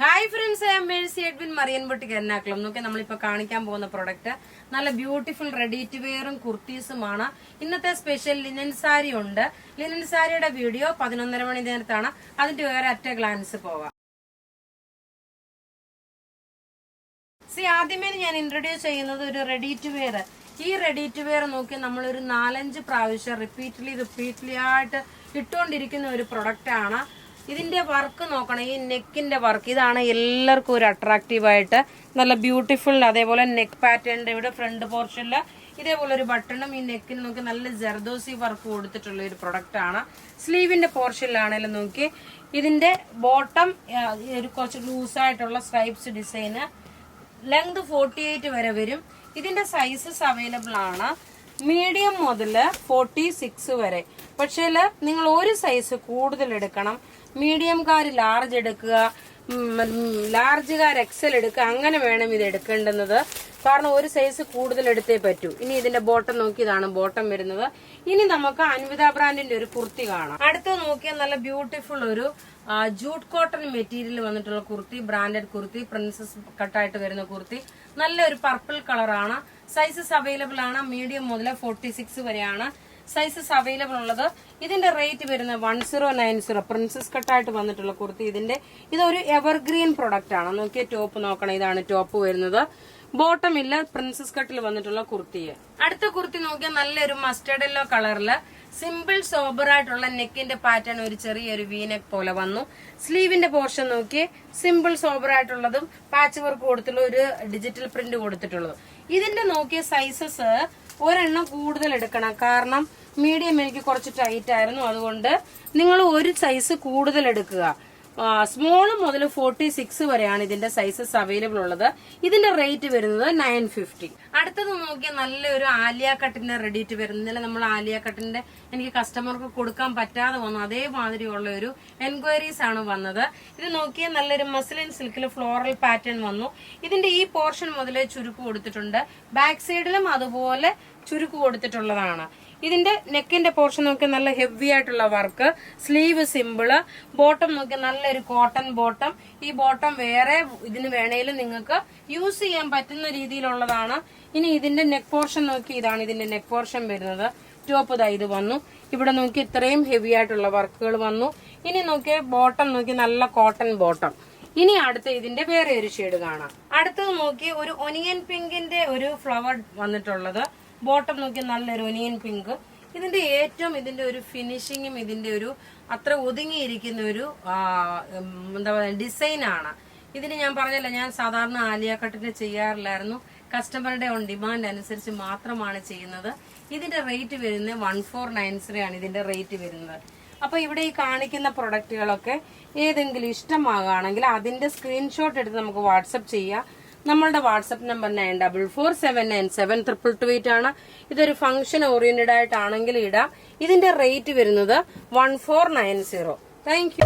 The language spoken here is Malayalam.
Hi friends, I am Mercy Edwin Marian boutique Ernakulam. നോക്കി നമ്മളിപ്പോൾ കാണിക്കാൻ പോകുന്ന പ്രൊഡക്റ്റ് നല്ല ബ്യൂട്ടിഫുൾ റെഡി ടു വെയറും കുർത്തീസുമാണ്. ഇന്നത്തെ സ്പെഷ്യൽ ലിനൻ സാരി ഉണ്ട്. ലിനൻ സാരിയുടെ വീഡിയോ 11:30 മണി നേരത്താണ്. അതിന്റെ വേറെ അറ്റ ഗ്ലാൻസ് പോവാം. ആദ്യമേ ഞാൻ ഇൻട്രൊഡ്യൂസ് ചെയ്യുന്നത് ഒരു റെഡി ടു വെയർ. ഈ റെഡി ടു വെയർ നോക്കി നമ്മളൊരു 4-5 പ്രാവശ്യം റിപ്പീറ്റ്ലി ആയിട്ട് ഇട്ടുകൊണ്ടിരിക്കുന്ന ഒരു പ്രൊഡക്റ്റ് ആണ്. ഇതിന്റെ വർക്ക് നോക്കണം, ഈ നെക്കിന്റെ വർക്ക് ഇതാണ് എല്ലാവർക്കും ഒരു അട്രാക്റ്റീവായിട്ട് നല്ല ബ്യൂട്ടിഫുൾ. അതേപോലെ നെക്ക് പാറ്റേണിന്റെ ഇവിടെ ഫ്രണ്ട് പോർഷനിൽ ഇതേപോലെ ഒരു ബട്ടണും ഈ നെക്കിന് നോക്കി നല്ല ജർദോസി വർക്ക് കൊടുത്തിട്ടുള്ള ഒരു പ്രൊഡക്റ്റ് ആണ്. സ്ലീവിന്റെ പോർഷനിലാണെങ്കിലും നോക്കി ഇതിന്റെ ബോട്ടം ഒരു കുറച്ച് ലൂസായിട്ടുള്ള സ്ട്രൈപ്സ് ഡിസൈന്. ലെങ്ത് 48 വരെ വരും. ഇതിന്റെ സൈസസ് അവൈലബിൾ ആണ് മീഡിയം മുതൽ 46 വരെ. പക്ഷേ നിങ്ങൾ ഒരു സൈസ് കൂടുതൽ എടുക്കണം. മീഡിയംകാർ ലാർജ് എടുക്കുക, ലാർജുകാർ എക്സൽ എടുക്കുക, അങ്ങനെ വേണം ഇത് എടുക്കേണ്ടുന്നത്. കാരണം ഒരു സൈസ് കൂടുതൽ എടുത്തേ പറ്റൂ. ഇനി ഇതിന്റെ ബോട്ടം നോക്കി, ഇതാണ് ബോട്ടം വരുന്നത്. ഇനി നമുക്ക് അൻവിത ബ്രാൻഡിന്റെ ഒരു കുർത്തി കാണാം. അടുത്ത് നോക്കിയാൽ നല്ല ബ്യൂട്ടിഫുൾ ഒരു ജൂട്ട് കോട്ടൺ മെറ്റീരിയൽ വന്നിട്ടുള്ള കുർത്തി, ബ്രാൻഡഡ് കുർത്തി, പ്രിൻസസ് കട്ടായിട്ട് വരുന്ന കുർത്തി. നല്ലൊരു പർപ്പിൾ കളറാണ്. സൈസസ് അവൈലബിൾ ആണ് മീഡിയം മുതൽ 46 വരെയാണ് സൈസസ് അവൈലബിൾ ഉള്ളത്. ഇതിന്റെ റേറ്റ് വരുന്നത് 1090. പ്രിൻസസ് കട്ടായിട്ട് വന്നിട്ടുള്ള കുർത്തി. ഇതൊരു എവർഗ്രീൻ പ്രൊഡക്റ്റ് ആണ്. നോക്കിയ ടോപ്പ് നോക്കണം, ഇതാണ് ടോപ്പ് വരുന്നത്. ബോട്ടം ഇല്ല, പ്രിൻസസ് കട്ടിൽ വന്നിട്ടുള്ള കുർത്തിയെ. അടുത്ത കുർത്തി നോക്കിയാൽ നല്ലൊരു മസ്റ്റേർഡ് യെല്ലോ കളറില് സിമ്പിൾ സോബർ ആയിട്ടുള്ള നെക്കിന്റെ പാറ്റേൺ ഒരു ചെറിയൊരു വീനെക്ക് പോലെ വന്നു. സ്ലീവിന്റെ പോർഷൻ നോക്കി സിമ്പിൾ സോബർ ആയിട്ടുള്ളതും പാച്ച് വർക്ക് കൊടുത്തുള്ള ഒരു ഡിജിറ്റൽ പ്രിന്റ് കൊടുത്തിട്ടുള്ളതും. ഇതിന്റെ നോക്കിയ സൈസസ് ഒരെണ്ണം കൂടുതൽ എടുക്കണം. കാരണം മീഡിയം എനിക്ക് കുറച്ച് ടൈറ്റ് ആയിരുന്നു. അതുകൊണ്ട് നിങ്ങൾ ഒരു സൈസ് കൂടുതൽ എടുക്കുക. സ്മോള് മുതൽ 46 വരെയാണ് ഇതിന്റെ സൈസസ് അവൈലബിൾ ഉള്ളത്. ഇതിന്റെ റേറ്റ് വരുന്നത് 950. അടുത്തത് നോക്കിയാൽ നല്ലൊരു ആലിയ കട്ടിന്റെ റെഡി ടു വരുന്നില്ല. നമ്മൾ ആലിയ കട്ടിന്റെ എനിക്ക് കസ്റ്റമർക്ക് കൊടുക്കാൻ പറ്റാതെ വന്നു. അതേമാതിരിയുള്ള ഒരു എൻക്വയറീസ് ആണ് വന്നത്. ഇത് നോക്കിയാൽ നല്ലൊരു മസ്ലിൻ സിൽക്കിൽ ഫ്ലോറൽ പാറ്റേൺ വന്നു. ഇതിന്റെ ഈ പോർഷൻ മുതലേ ചുരുക്ക് കൊടുത്തിട്ടുണ്ട്. ബാക്ക് സൈഡിലും അതുപോലെ ചുരുക്ക് കൊടുത്തിട്ടുള്ളതാണ്. ഇതിന്റെ നെക്കിന്റെ പോർഷൻ നോക്കി നല്ല ഹെവി ആയിട്ടുള്ള വർക്ക്. Sleeve simple. ബോട്ടം നോക്കി നല്ലൊരു കോട്ടൺ ബോട്ടം. ഈ ബോട്ടം വേറെ ഇതിന് വേണേലും നിങ്ങൾക്ക് യൂസ് ചെയ്യാൻ പറ്റുന്ന രീതിയിലുള്ളതാണ്. ഇനി ഇതിന്റെ നെക്ക് പോർഷൻ നോക്കി, ഇതാണ് ഇതിന്റെ നെക്ക് പോർഷൻ വരുന്നത്. ടോപ്പ് ഇതാ ഇത് വന്നു. ഇവിടെ നോക്കി ഇത്രയും ഹെവി ആയിട്ടുള്ള വർക്കുകൾ വന്നു. ഇനി നോക്കി ബോട്ടം നോക്കി നല്ല കോട്ടൺ ബോട്ടം. ഇനി അടുത്ത ഇതിന്റെ വേറെ ഒരു ഷെയ്ഡ് കാണാം. അടുത്തത് നോക്കി ഒരു ഒനിയൻ പിങ്കിന്റെ ഒരു ഫ്ലവർ വന്നിട്ടുള്ളത്. ബോട്ടം നോക്കി നല്ലൊരു ഒനിയൻ പിങ്ക്. ഇതിന്റെ ഒരു ഫിനിഷിങ്ങും ഇതിന്റെ ഒരു അത്ര ഒതുങ്ങിയിരിക്കുന്ന ഒരു എന്താ പറയുക ഡിസൈനാണ്. ഇതിന് ഞാൻ പറഞ്ഞല്ല, ഞാൻ സാധാരണ ആലിയ കട്ടിന് ചെയ്യാറില്ലായിരുന്നു. കസ്റ്റമറുടെ ഓൺ ഡിമാൻഡ് അനുസരിച്ച് മാത്രമാണ് ചെയ്യുന്നത്. ഇതിന്റെ റേറ്റ് വരുന്നത് 1490 ആണ് ഇതിന്റെ റേറ്റ് വരുന്നത്. അപ്പൊ ഇവിടെ ഈ കാണിക്കുന്ന പ്രൊഡക്റ്റുകളൊക്കെ ഏതെങ്കിലും ഇഷ്ടമാകുകയാണെങ്കിൽ അതിന്റെ സ്ക്രീൻഷോട്ട് എടുത്ത് നമുക്ക് വാട്സപ്പ് ചെയ്യാം. നമ്മളുടെ വാട്സപ്പ് നമ്പർ 9447972228 ആണ്. ഇതൊരു ഫംഗ്ഷൻ ഓറിയന്റഡ് ആയിട്ടാണെങ്കിൽ ഇടാം. ഇതിന്റെ റേറ്റ് വരുന്നത് 1490. Thank you.